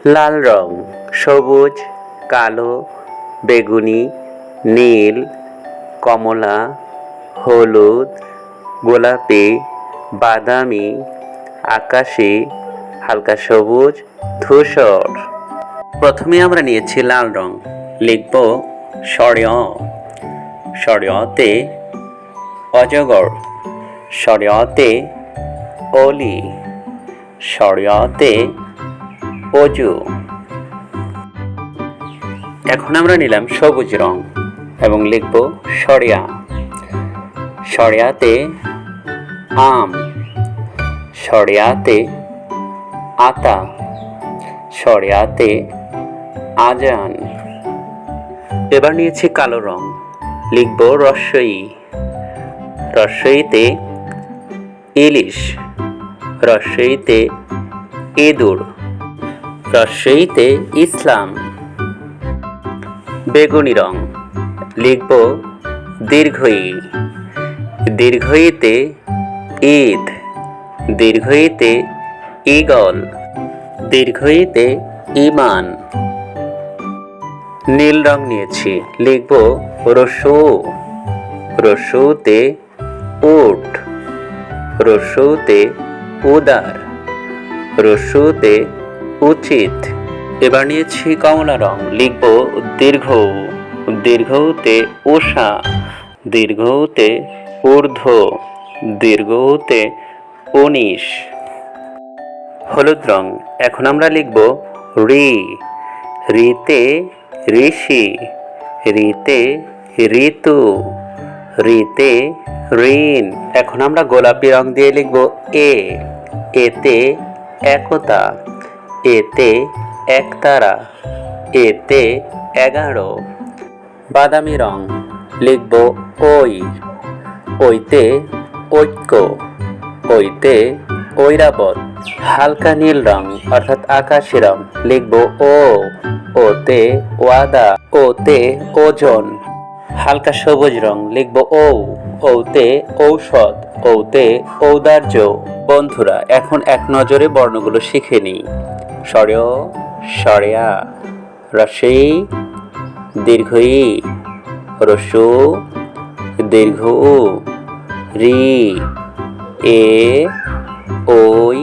লাল রং সবুজ, কালো, বেগুনি, নীল, কমলা, হলুদ, গোলাপি, বাদামি, আকাশি, হালকা সবুজ, ধূসর। প্রথমে আমরা নিয়েছি লাল রং। লিখব ষড়। ষড়তে অজগর, ষড়তে অলি, ষড়তে অজু। এখন আমরা নিলাম সবুজ রং এবং লিখব সরিয়া। সরিয়াতে আম, সরিয়াতে আতা, সরিয়াতে আজান। এবার নিয়েছি কালো রং। লিখব রস্বই। রস্বইতে ইলিশ, রস্বইতে ইঁদুর, রস্বইতে ইসলাম। বেগুনি রং। লিখব দীর্ঘই। দীর্ঘইতে ঈদ, দীর্ঘইতে ঈগল, দীর্ঘইতে ঈমান। নীল রং নিয়েছি। লিখব রস্যু। রস্যুতে উট, রস্যুতে উদার, রস্যুতে উচিত। এবার নিয়েছি কমলা রং। লিখব দীর্ঘ। দীর্ঘতে উষা, দীর্ঘতে ঊর্ধ্ব, দীর্ঘতে 19। হলুদ রং। এখন আমরা লিখব ঋ। ঋতে ঋষি, ঋতে ঋতু, ঋতে ঋণ। এখন আমরা গোলাপি রং দিয়ে লিখব এ। এতে একতা, এতে একতারা, এতে 11। বাদামি রং। লিখব ওই। ওইতে ঐক্য, ওইতে ঐরাবত। হালকা নীল রং অর্থাৎ আকাশি রং। লিখব ও। ওতে ওয়াদা, ওতে ওজন। হালকা সবুজ রং। লিখব ঔ। ঔতে ঔষধ, ঔতে ঔদার্য। বন্ধুরা, এখন এক নজরে বর্ণগুলো শিখে নিই। ষড়, ষড়িয়া, রস্বই, দীর্ঘই, রস্যু, দীর্ঘ উ, ঋ, এ, ওই,